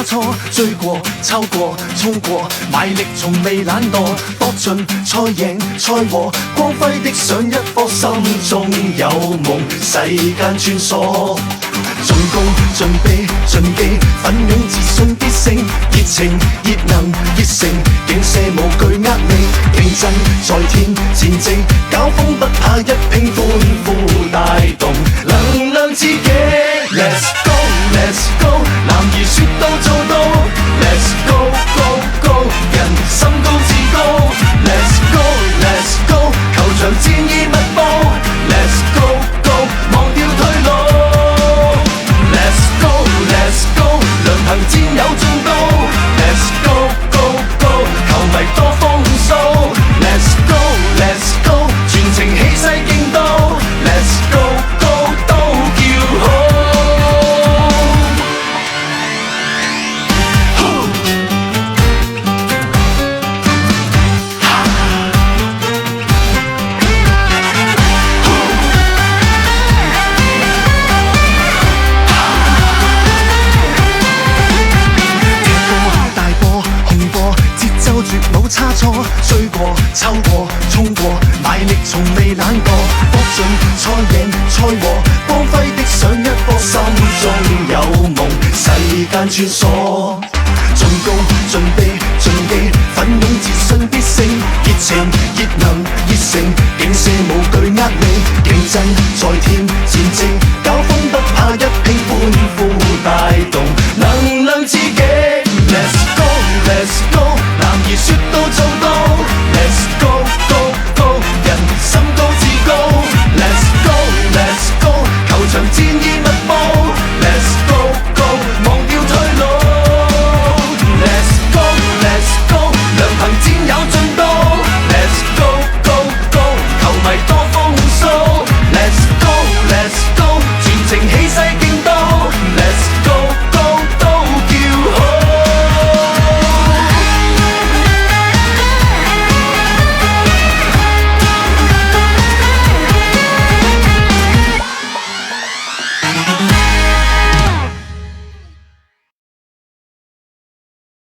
錯，追過、抽過、衝過，賣力從未懶惰，搏盡賽贏賽和，光輝的上一課，心中有夢，世間穿梭。進攻、進避、進擊，奮勇自信必勝，熱情、熱能、熱誠，勁射無懼壓力，競爭在天，前程搞風不怕，一拼歡呼帶動，能量刺激。Let's go, let's go， 男兒說到做到 ，Let's go, go, go， 人心高志高 ，Let's go, let's go， 球場戰意密布 ，Let's go, go， 忘掉退路。Let's go， 良朋戰友進到 ，Let's go go go， 球迷多風騷 ，Let's go let's go， 全程氣勢勁到 ，Let's go go 都叫好。冇差錯，追過、抽過、衝過，賣力從未懶惰，搏盡賽贏賽和，光輝的上一課，心中有夢，世間穿梭。進攻、進避、進擊，奮勇自信必勝，熱情、熱能、熱誠，勁射無懼壓力，競爭在天，前程搞風不怕，一拼歡呼帶動。